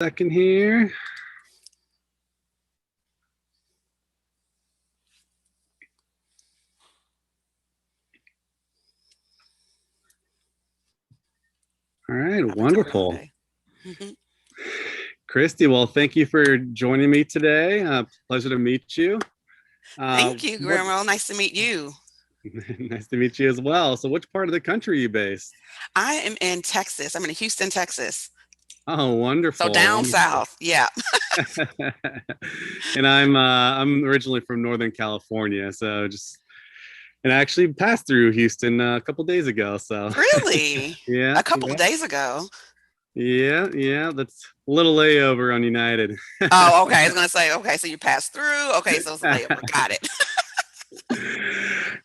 Second here. All right, I've been talking all wonderful. day. Kristi, well, thank you for joining me today. Pleasure to meet you. Thank you, What Grandma. Nice to meet you. Nice to meet you as well. So, which part of the country are you based? I am in Texas. I'm in Houston, Texas. Oh, So wonderful, down wonderful. south. Yeah. And I'm originally from Northern California, so just and I actually passed through Houston a couple days ago. So, Really? yeah, A couple of yeah, days ago. yeah. That's a little layover on United. Oh, okay. I was gonna say, okay, so you passed through. Okay, so it's a layover. Got it.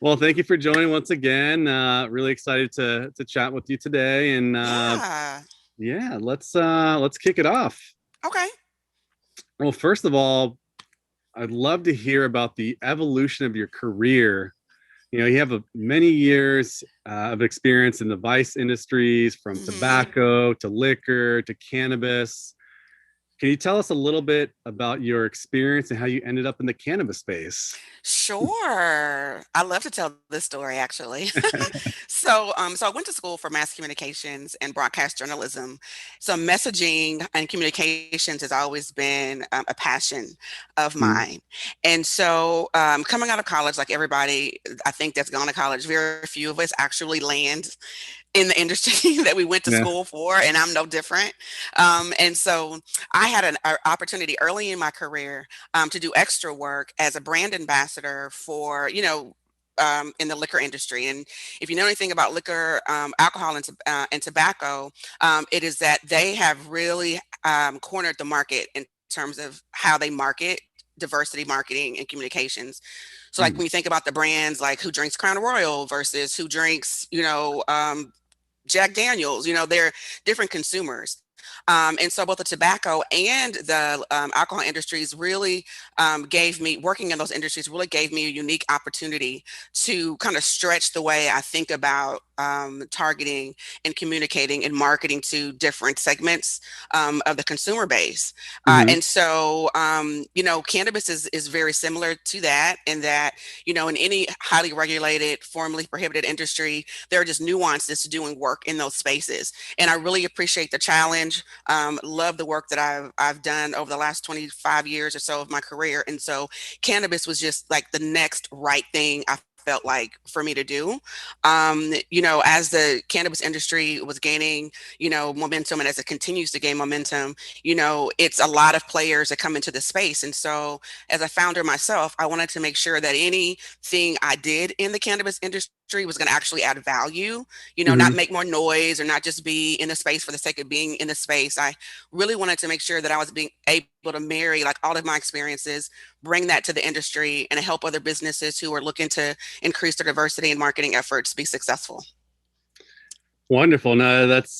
Well, thank you for joining once again. Really excited to chat with you today, and Yeah. yeah, let's kick it off. Okay. Well, first of all, I'd love to hear about the evolution of your career. You have many years of experience in the vice industries, from hmm tobacco to liquor to cannabis. Can you tell us a little bit about your experience and how you ended up in the cannabis space? Sure. I love to tell this story actually. So I went to school for mass communications and broadcast journalism. So messaging and communications has always been a passion of Mm, mine. And so coming out of college, like everybody, I think that's gone to college, very few of us actually land in the industry that we went to yeah. school for, and I'm no different. And so I had an opportunity early in my career to do extra work as a brand ambassador for, in the liquor industry. And if you know anything about liquor, alcohol, and tobacco, it is that they have really cornered the market in terms of how they market diversity marketing and communications. So like Mm, when you think about the brands, like who drinks Crown Royal versus who drinks, Jack Daniels, they're different consumers. And so both the tobacco and the alcohol industries really working in those industries really gave me a unique opportunity to kind of stretch the way I think about targeting and communicating and marketing to different segments of the consumer base. mhm. And so, cannabis is very similar to that in that, in any highly regulated, formally prohibited industry, there are just nuances to doing work in those spaces. And I really appreciate the challenge. Love the work that I've done over the last 25 years or so of my career. And so cannabis was just like the next right thing I felt like for me to do. As the cannabis industry was gaining, momentum, and as it continues to gain momentum, it's a lot of players that come into the space. And so as a founder myself, I wanted to make sure that anything I did in the cannabis industry was going to actually add value, not Mhm. make more noise or not just be in the space for the sake of being in the space. I really wanted to make sure that I was being able to marry like all of my experiences, bring that to the industry, and help other businesses who are looking to increase their diversity and marketing efforts be successful. Wonderful. No, that's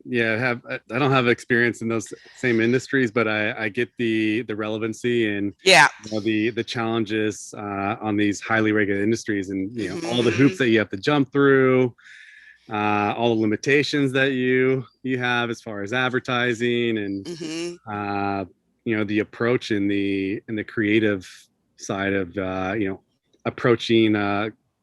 yeah, I don't have experience in those same industries, but I get the relevancy and Yeah. the challenges on these highly regulated industries, and all the hoops hmm that you have to jump through, all the limitations that you have as far as advertising, and hmm uh, the approach in the creative side of approaching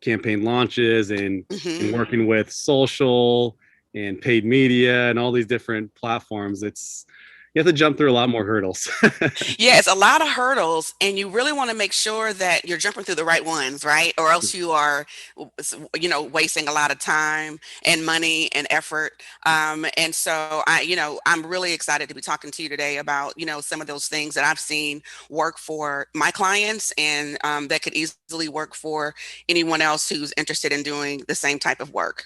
campaign launches, and hmm working with social and paid media and all these different platforms. It's You have to jump through a lot more hurdles. Yeah, it's a lot of hurdles, and you really want to make sure that you're jumping through the right ones, right? Or else you are, wasting a lot of time and money and effort. And so I'm really excited to be talking to you today about, some of those things that I've seen work for my clients and that could easily work for anyone else who's interested in doing the same type of work.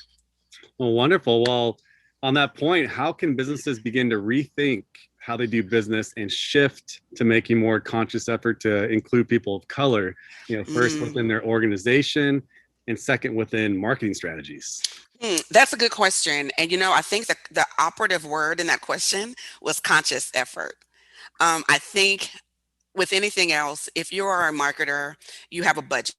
Well, wonderful. Well, on that point, how can businesses begin to rethink how they do business and shift to making more conscious effort to include people of color, first Mm. within their organization and second within marketing strategies? That's a good question. And I think that the operative word in that question was conscious effort. I think with anything else, if you are a marketer, you have a budget.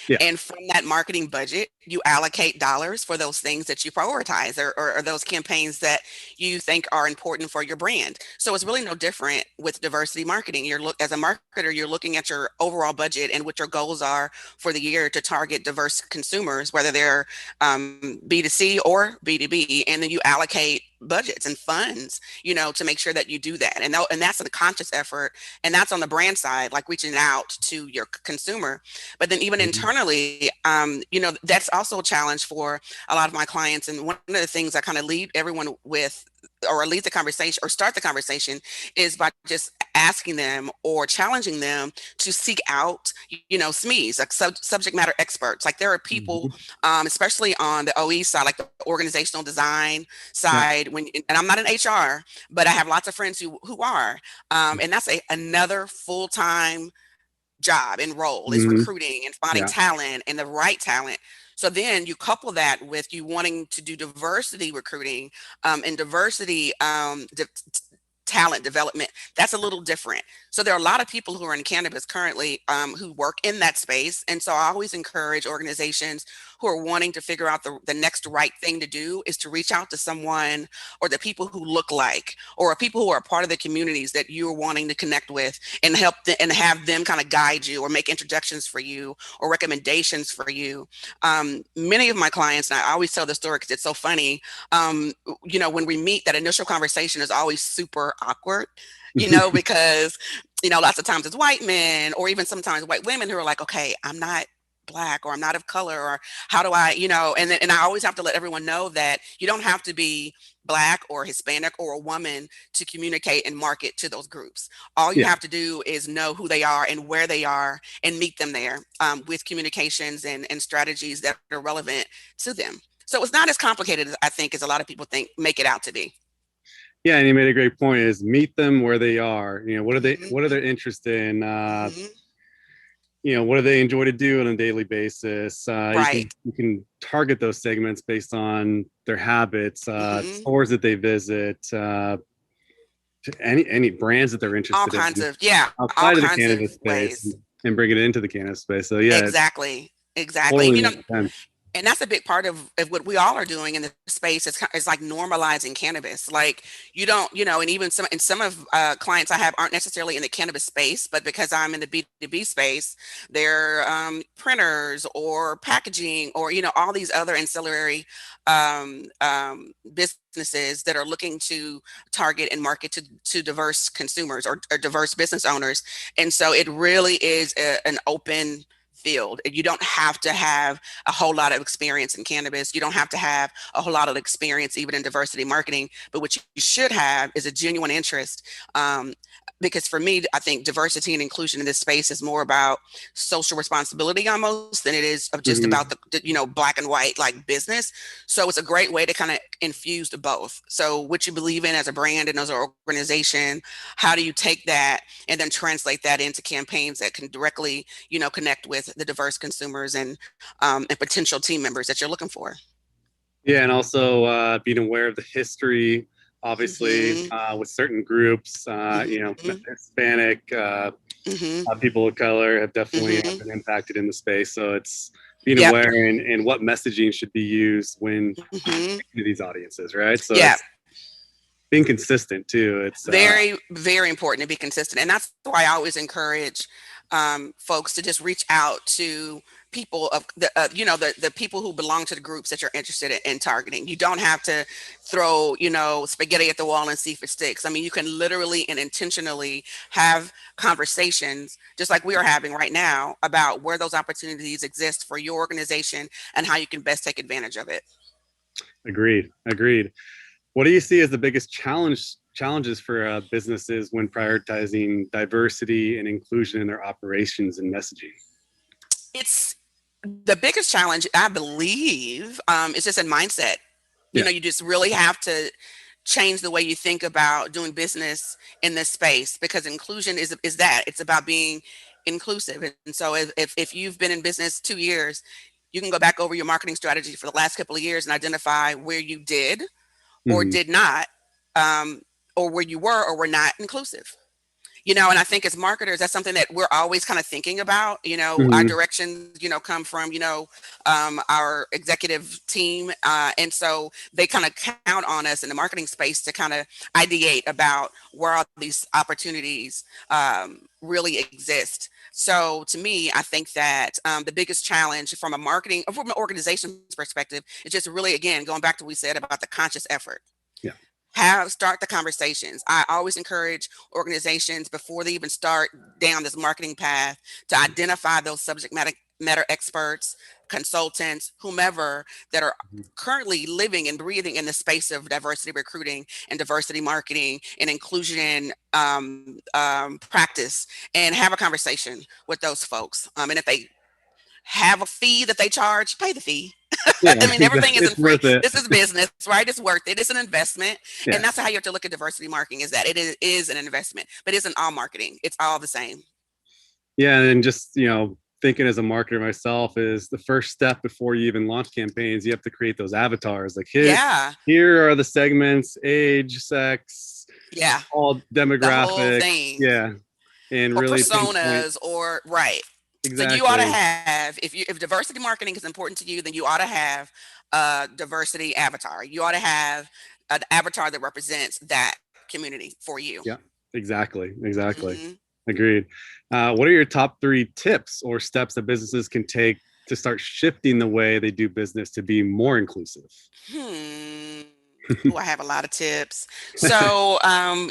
Yeah. And from that marketing budget, you allocate dollars for those things that you prioritize, or those campaigns that you think are important for your brand. So it's really no different with diversity marketing. As a marketer, you're looking at your overall budget and what your goals are for the year to target diverse consumers, whether they're B2C or B2B, and then you allocate budgets and funds, to make sure that you do that. And that's a conscious effort, and that's on the brand side, like reaching out to your consumer. But then even Mhm. internally, that's also a challenge for a lot of my clients. And one of the things I kind of lead everyone with, or lead the conversation or start the conversation, is by just asking them or challenging them to seek out, SMEs, like subject matter experts. Like there are people, Mhm. especially on the OE side, like the organizational design Yeah. side, and I'm not an HR, but I have lots of friends who are, and that's another full-time job and role, is Mhm. recruiting and finding Yeah. talent and the right talent. So then you couple that with you wanting to do diversity recruiting, and diversity talent development. That's a little different. So there are a lot of people who are in cannabis currently, who work in that space. And so I always encourage organizations who are wanting to figure out the next right thing to do is to reach out to someone, or the people who look like, or people who are part of the communities that you're wanting to connect with, and and have them kind of guide you or make introductions for you or recommendations for you. Many of my clients, and I always tell the story because it's so funny, when we meet, that initial conversation is always super awkward, because, lots of times it's white men, or even sometimes white women, who are like, okay, I'm not Black, or I'm not of color, or how do I, and I always have to let everyone know that you don't have to be Black or Hispanic or a woman to communicate and market to those groups. All you Yeah. have to do is know who they are and where they are, and meet them there, with communications and strategies that are relevant to them. So it's not as complicated as I think, as a lot of people make it out to be. Yeah, and you made a great point. Is meet them where they are. What are they? Hmm. What are their interests in? Hmm. What do they enjoy to do on a daily basis? You can Right. you can target those segments based on their habits, Hmm. stores that they visit, to any brands that they're All interested kinds in of, yeah, all outside of the kinds of cannabis space, ways. and bring it into the cannabis space. So yeah, it Exactly. Exactly. And totally makes sense. and that's a big part of what we all are doing in the space, is like normalizing cannabis. Like you don't, and even some of clients I have aren't necessarily in the cannabis space, but because I'm in the B2B space, they're printers or packaging, or all these other ancillary businesses that are looking to target and market to diverse consumers, or diverse business owners. And so it really is an open field. You don't have to have a whole lot of experience in cannabis. You don't have to have a whole lot of experience even in diversity marketing. But what you should have is a genuine interest. Because for me, I think diversity and inclusion in this space is more about social responsibility almost than it is of just Mhm. about the black and white like business. So it's a great way to kind of infuse the both. So what you believe in as a brand and as an organization, how do you take that and then translate that into campaigns that can directly, connect with the diverse consumers and potential team members that you're looking for? Yeah, and also being aware of the history, obviously, Hmm. with certain groups, Hmm. Hispanic, Hmm. people of color have definitely Hmm. been impacted in the space. So it's being Yep. aware and what messaging should be used when Hmm. to these audiences, right? So Yeah. it's being consistent too. It's Very, very important to be consistent. And that's why I always encourage folks to just reach out to people of the people who belong to the groups that you're interested in targeting. You don't have to throw, spaghetti at the wall and see if it sticks. I mean, you can literally and intentionally have conversations just like we are having right now about where those opportunities exist for your organization and how you can best take advantage of it. agreed, agreed. What do you see as the biggest challenges for businesses when prioritizing diversity and inclusion in their operations and messaging? It's the biggest challenge, I believe, is just a mindset. Yeah. You just really have to change the way you think about doing business in this space, because inclusion is that it's about being inclusive. And so if you've been in business 2 years, you can go back over your marketing strategy for the last couple of years and identify where you did or Mhm. did not, um, or where you were or were not inclusive. And I think as marketers, that's something that we're always kind of thinking about. Our Hmm. directions, come from, our executive team. And so they kind of count on us in the marketing space to kind of ideate about where all these opportunities really exist. So to me, I think that the biggest challenge from a marketing, or from an organization's perspective, is just really, again, going back to what we said about the conscious effort. Yeah. Start the conversations. I always encourage organizations before they even start down this marketing path to identify those subject matter experts, consultants, whomever, that are currently living and breathing in the space of diversity recruiting and diversity marketing and inclusion practice, and have a conversation with those folks. And if they have a fee that they charge, pay the fee. Yeah. I mean, everything It's isn't free. worth it. This is business, right? It's worth it. It's an investment. Yeah. And that's how you have to look at diversity marketing, is that it is an investment, but it isn't all marketing. It's all the same. Yeah. And just, thinking as a marketer myself, is the first step before you even launch campaigns, you have to create those avatars. Like, Yeah. here are the segments: age, sex, Yeah. all The whole demographics. thing. Yeah. And Or really pinpoint. personas, or right. Then you ought to Exactly. have, if diversity marketing is important to you, then you ought to have a diversity avatar. You ought to have an avatar that represents that community for you. Yeah. Exactly. Hmm. Agreed. What are your top 3 tips or steps that businesses can take to start shifting the way they do business to be more inclusive? Hmm. Oh, I have a lot of tips. So,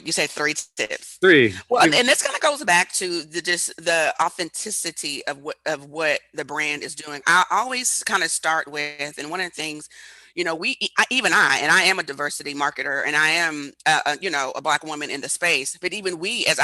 you say 3 tips. Three. Well, and this kind of goes back to the authenticity of what the brand is doing. I always kind of start with, and one of the things, and I am a diversity marketer, and I am, a Black woman in the space. But even we, as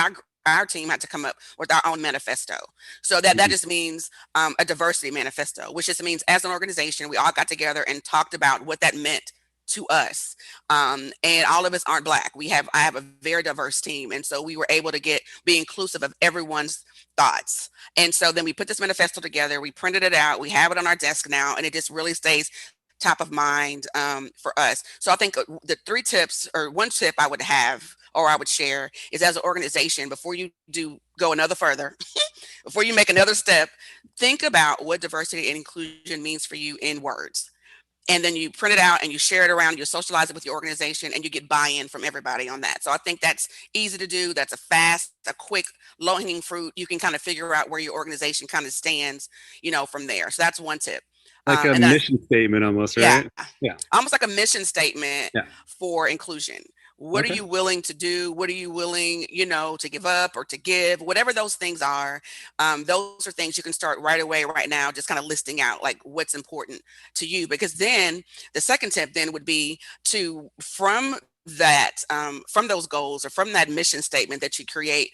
our team, had to come up with our own manifesto. So that Mhm. just means a diversity manifesto, which just means as an organization, we all got together and talked about what that meant to us. And all of us aren't Black. I have a very diverse team, and so we were able to be inclusive of everyone's thoughts. And so then we put this manifesto together. We printed it out. We have it on our desk now, and it just really stays top of mind for us. So I think the 3 tips, or one tip I would have, or I would share, is, as an organization, before you do go another further, before you make another step, think about what diversity and inclusion means for you in words. And then you print it out and you share it around, you socialize it with your organization, and you get buy-in from everybody on that. So I think that's easy to do. That's a quick, low-hanging fruit. You can kind of figure out where your organization kind of stands, from there. So that's one tip. Like a And then, mission statement almost, yeah, right? Yeah. almost like a mission statement Yeah. for inclusion. What are Okay. you willing to do? What are you willing, to give up or to give? Whatever those things are, those are things you can start right away, right now, just kind of listing out like what's important to you. Because then the second tip then would be to, from those goals, or from that mission statement that you create,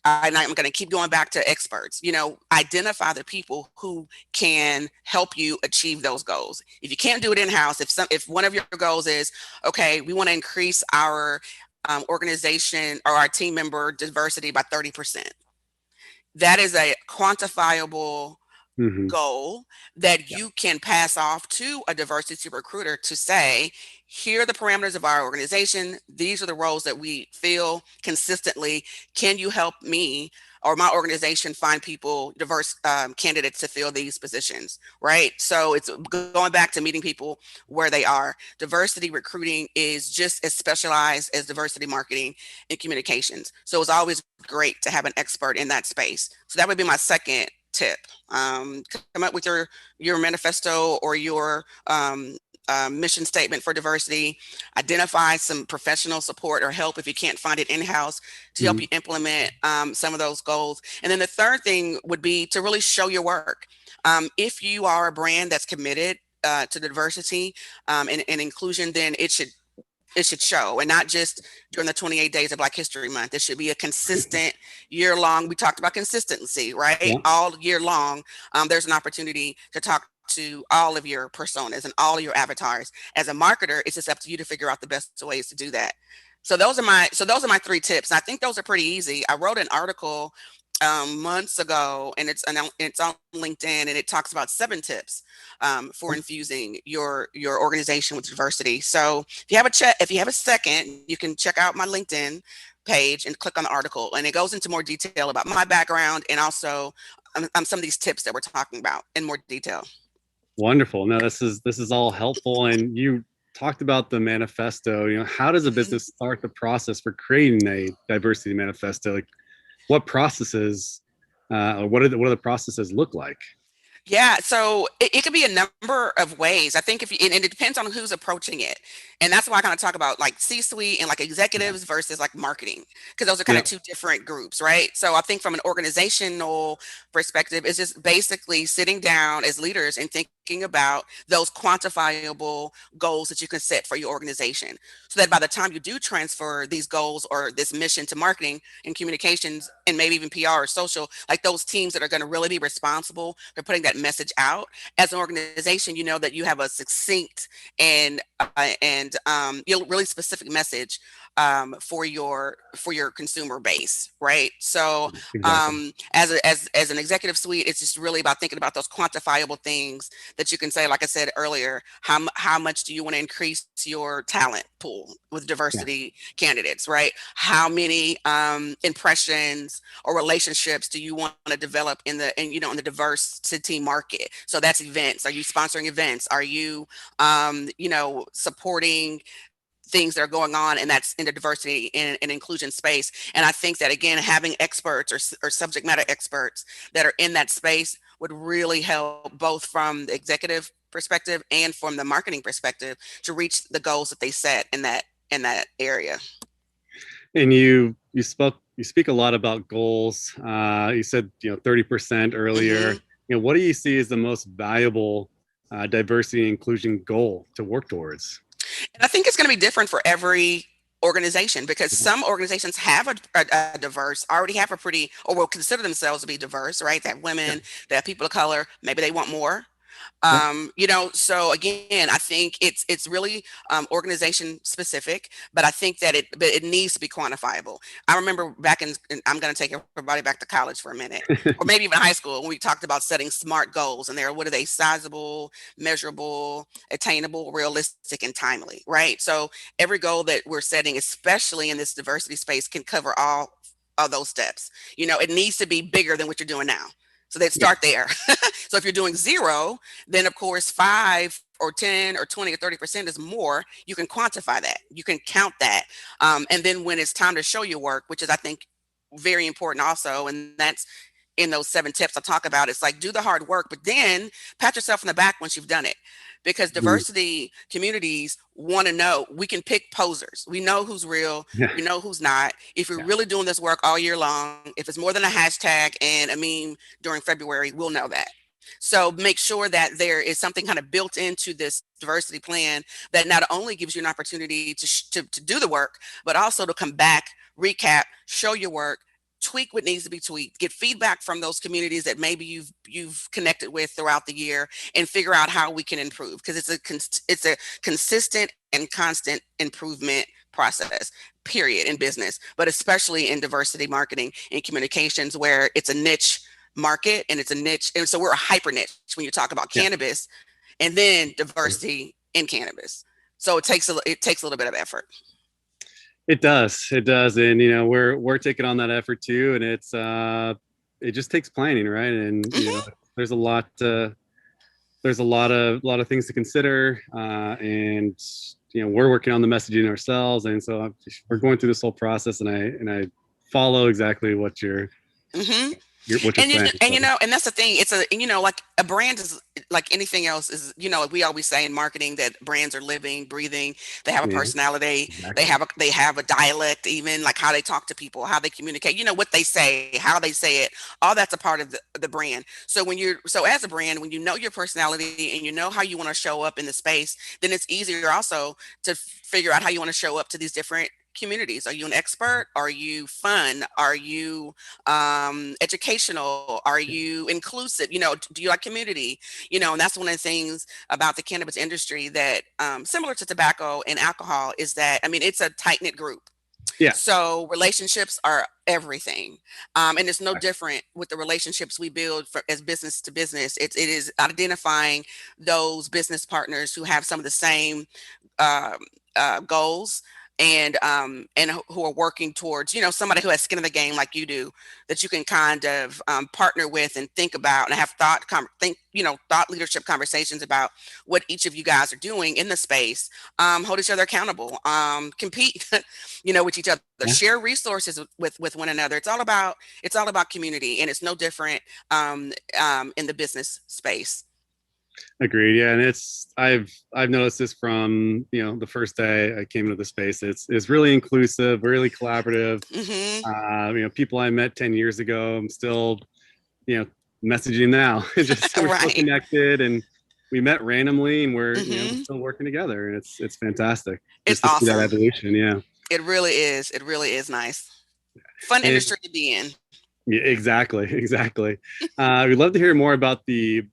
and I'm going to keep going back to experts, identify the people who can help you achieve those goals. If you can't do it in-house, if one of your goals is, okay, we want to increase our organization or our team member diversity by 30%, that is a quantifiable Hmm. goal that Yeah. you can pass off to a diversity recruiter to say, here are the parameters of our organization. These are the roles that we feel consistently. Can you help me or my organization find people, diverse candidates to fill these positions? Right. So it's going back to meeting people where they are. Diversity recruiting is just as specialized as diversity marketing and communications. So it's always great to have an expert in that space. So that would be my second tip. Come up with your manifesto or your mission statement for diversity. Identify some professional support or help if you can't find it in-house to help Mhm. you implement some of those goals. And then the third thing would be to really show your work. If you are a brand that's committed to diversity and inclusion, then it should show, and not just during the 28 days of Black History Month. It should be a consistent year long. We talked about consistency, right? Yeah. All year long, there's an opportunity to talk to all of your personas and all of your avatars. As a marketer, it's just up to you to figure out the best ways to do that. So those are my 3 tips. And I think those are pretty easy. I wrote an article months ago, and it's on LinkedIn, and it talks about 7 tips for infusing your organization with diversity. So if you have a second, you can check out my LinkedIn page and click on the article, and it goes into more detail about my background and also some of these tips that we're talking about in more detail. Wonderful. No, this is all helpful. And you talked about the manifesto. How does a Mhm. business start the process for creating a diversity manifesto? Like, what processes, or what do the processes look like? Yeah, so it could be a number of ways. I think if you, and it depends on who's approaching it. And that's why I kind of talk about like C-suite and like Yeah. executives versus like marketing, because those are kind of Yep. two different groups, right? So I think from an organizational perspective, it's just basically sitting down as leaders and thinking about those quantifiable goals that you can set for your organization. So that by the time you do transfer these goals or this mission to marketing and communications and maybe even PR or social, like those teams that are going to really be responsible for putting that message out as an organization, you know that you have a succinct and really specific message for your consumer base, right? So Exactly. as an executive suite, it's just really about thinking about those quantifiable things that you can say. Like I said earlier, how much do you want to increase your talent pool with Yeah. diversity candidates, right? How many impressions or relationships do you want to develop in the diversity market? So that's events. Are you sponsoring events? Are you supporting things that are going on, and that's in the diversity and inclusion space? And I think that again, having experts or subject matter experts that are in that space would really help, both from the executive perspective and from the marketing perspective, to reach the goals that they set in that area. And you speak a lot about goals. You said 30% earlier. Hmm. What do you see as the most valuable diversity and inclusion goal to work towards? And I think it's going to be different for every organization, because Yeah. some organizations have a diverse, already have a pretty, or will consider themselves to be diverse, right? That Yeah. women, that people of color, maybe they want more. Yep. So again, I think it's really organization specific, but I think that it needs to be quantifiable. I remember I'm going to take everybody back to college for a minute, or maybe even high school, when we talked about setting SMART goals, and what are they? Sizable, measurable, attainable, realistic, and timely, right? So every goal that we're setting, especially in this diversity space, can cover all of those steps. It needs to be bigger than what you're doing now. So they'd Yeah. start there. So if you're doing zero, then of course 5 or 10 or 20 or 30% is more. You can quantify that. You can count that. And then when it's time to show your work, which is, I think, very important also, and that's in those 7 tips I talk about. It's like, do the hard work, but then pat yourself in the back once you've done it. Because Mhm. diversity communities want to know. We can pick posers. We know who's real. Yeah. We know who's not. If you're Yeah. really doing this work all year long, if it's more than a hashtag and a meme during February, we'll know that. So make sure that there is something kind of built into this diversity plan that not only gives you an opportunity to do the work, but also to come back, recap, show your work, tweak what needs to be tweaked, get feedback from those communities that maybe you've connected with throughout the year, and figure out how we can improve, because it's a consistent and constant improvement process, period, in business, but especially in diversity marketing and communications, where it's a niche market, and it's a niche, and so we're a hyper niche when you talk about Yeah. cannabis, and then diversity in cannabis. So it takes a little bit of effort. It does. It does. And we're taking on that effort too. And it just takes planning, right? And Hmm. there's a lot of things to consider. And we're working on the messaging ourselves. And so we're going through this whole process, and I follow exactly what you're Hmm. what you're And saying. So and that's the thing. It's like a brand is like anything else is, like we always say in marketing, that brands are living, breathing. They have a yeah, personality. They exactly. have a dialect, even like how they talk to people, how they communicate. What they say, how they say it. All that's a part of the brand. So as a brand, when you know your personality and you know how you want to show up in the space, then it's easier also to figure out how you want to show up to these different communities. Are you an expert? Are you fun? Are you educational? Are you inclusive? Do you like community? And that's one of the things about the cannabis industry that, similar to tobacco and alcohol, is that, I mean, it's a tight knit group. Yeah. So relationships are everything. And it's no different with the relationships we build as business to business. It is identifying those business partners who have some of the same um, goals and who are working towards, somebody who has skin in the game like you do, that you can kind of partner with and think about and have thought leadership conversations about what each of you guys are doing in the space. Hold each other accountable, compete with each other, Yeah. share resources with one another. It's all about community, and it's no different in the business space. Agreed. Yeah, and I've noticed this from the first day I came into the space. It's really inclusive, really collaborative. Hmm. People I met 10 years ago, I'm still you know messaging now. Just we're still Right. connected, and we met randomly, and we're Hmm. still working together, and it's fantastic It's just to see that awesome. evolution. Yeah, It really is. It really is nice. Fun and industry to be in. yeah, exactly, exactly. We'd love to hear more about the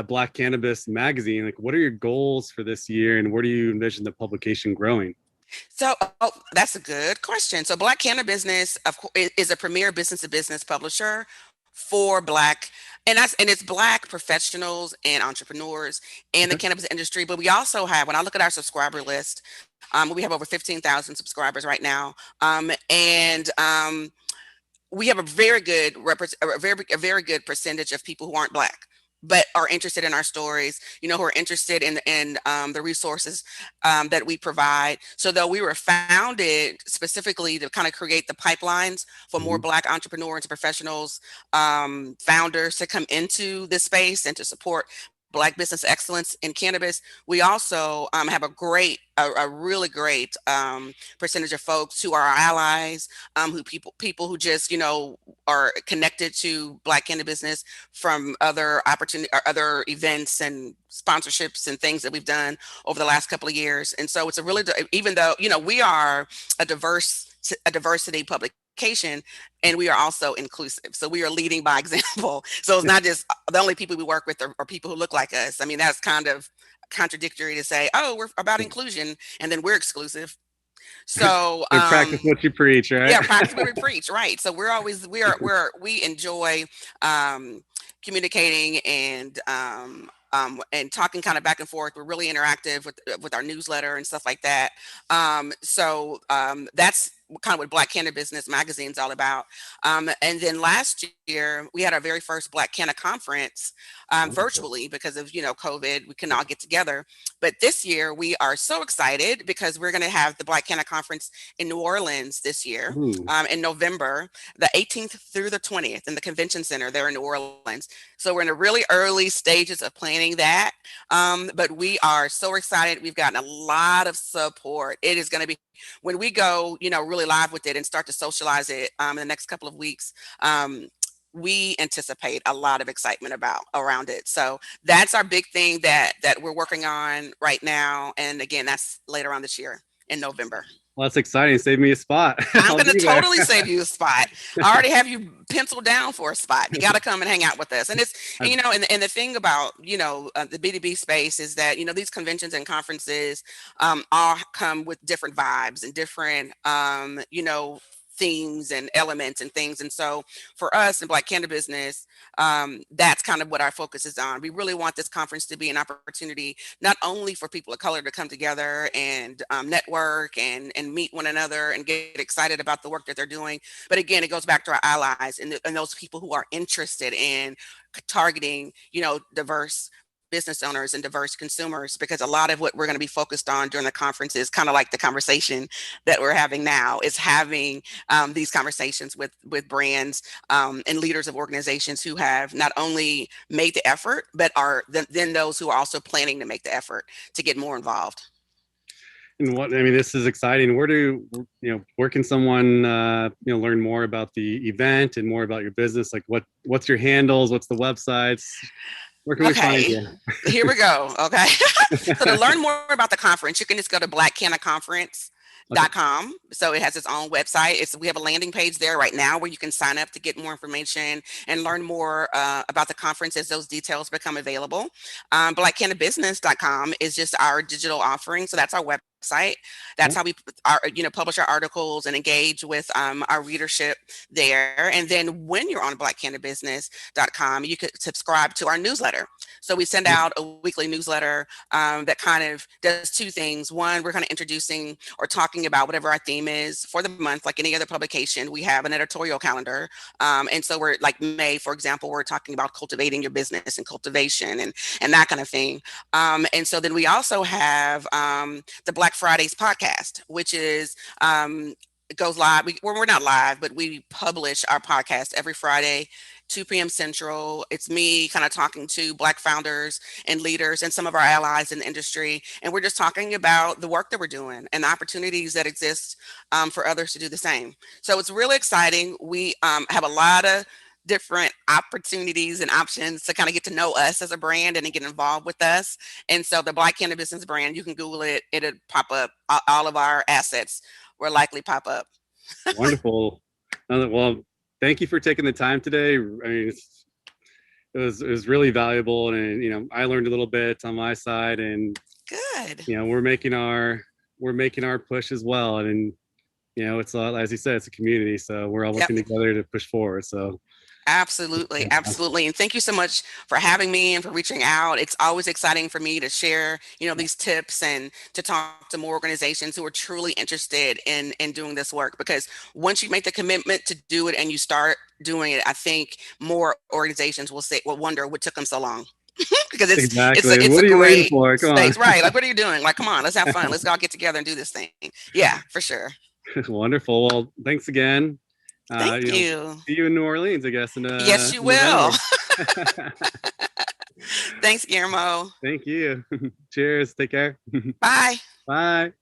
Black Cannabis Magazine. Like, what are your goals for this year, and where do you envision the publication growing? So, oh, that's a good question. So, Black CannaBusiness, of course, is a premier business-to-business publisher for Black, and it's Black professionals and entrepreneurs in the Okay. cannabis industry. But we also have, when I look at our subscriber list, we have over 15,000 subscribers right now, and we have a very good a very good percentage of people who aren't Black but are interested in our stories, who are interested in the resources that we provide. So though we were founded specifically to kind of create the pipelines for more Mhm. Black entrepreneurs and professionals, founders to come into this space and to support Black business excellence in cannabis, we also have a really great percentage of folks who are our allies, who people who just are connected to Black cannabis from other opportunity or other events and sponsorships and things that we've done over the last couple of years. And so it's a really, even though we are a diversity publication, and we are also inclusive, so we are leading by example. So it's not just the only people we work with are people who look like us. I mean, that's kind of contradictory to say, oh, we're about inclusion and then we're exclusive. So Or practice what you preach, right? yeah, practice what we preach, right? So we enjoy um, communicating and talking kind of back and forth. We're really interactive with our newsletter and stuff like that. So that's kind of what Black Canna Business Magazine is all about. And then last year we had our very first Black Canna conference Wonderful. virtually because of COVID. We could not get together, but this year we are so excited because we're going to have the Black Canna conference in New Orleans this year, Ooh. in November, the 18th through the 20th in the convention center there in New Orleans. So we're in the really early stages of planning that. But we are so excited. We've gotten a lot of support. It is going to be, when we go, really live with it and start to socialize it in the next couple of weeks. We anticipate a lot of excitement around it. So that's our big thing that we're working on right now. And again, that's later on this year in November. Well, that's exciting. Save me a spot. I'm I'll going to be there. totally save you a spot. I already have you penciled down for a spot. You got to come and hang out with us. And and the thing about, the B2B space is that, these conventions and conferences all come with different vibes and different, themes and elements and things. And so for us in Black Canada Business, that's kind of what our focus is on. We really want this conference to be an opportunity not only for people of color to come together and network and meet one another and get excited about the work that they're doing, but again, it goes back to our allies and those people who are interested in targeting, diverse business owners and diverse consumers, because a lot of what we're going to be focused on during the conference is kind of like the conversation that we're having now, is having these conversations with brands and leaders of organizations who have not only made the effort, but are then those who are also planning to make the effort to get more involved. And what I mean, this is exciting. Where can someone learn more about the event and more about your business? Like, what's your handles? What's the websites? Where can we find Okay, you? here we go. Okay. So to learn more about the conference, you can just go to Okay. blackcannaconference.com. So it has its own website. We have a landing page there right now where you can sign up to get more information and learn more about the conference as those details become available. Blackcannabusiness.com is just our digital offering. So that's our website. website. Yeah. That's how we publish our articles and engage with our readership there. And then when you're on blackcannabusiness.com, you could subscribe to our newsletter. So we send out a weekly newsletter that kind of does two things. One, we're kind of introducing or talking about whatever our theme is for the month. Like any other publication, we have an editorial calendar. And so we're like May, for example, we're talking about cultivating your business and cultivation and that kind of thing. And so then we also have the Black Fridays podcast, which is it goes live. We're not live, but we publish our podcast every Friday, 2 p.m. Central. It's me kind of talking to Black founders and leaders and some of our allies in the industry. And we're just talking about the work that we're doing and the opportunities that exist for others to do the same. So it's really exciting. We have a lot of different opportunities and options to kind of get to know us as a brand and to get involved with us. And so the Black CannaBusiness brand, you can Google it, it'll pop up. All of our assets will likely pop up. Wonderful. Well, thank you for taking the time today. I mean, it was really valuable, and I learned a little bit on my side, and Good. we're making our push as well, and it's as you said, it's a community, so we're all working together to push forward. So absolutely. And thank you so much for having me and for reaching out. It's always exciting for me to share, these tips and to talk to more organizations who are truly interested in doing this work. Because once you make the commitment to do it and you start doing it, I think more organizations will wonder what took them so long. Because it's what are you waiting great for? Come space, on. right? Like, what are you doing? Like, come on, let's have fun. Let's all get together and do this thing. Yeah, for sure. Wonderful. Well, thanks again. Thank you. See you in New Orleans, I guess. Yes, you will. Thanks, Guillermo. Thank you. Cheers. Take care. Bye. Bye.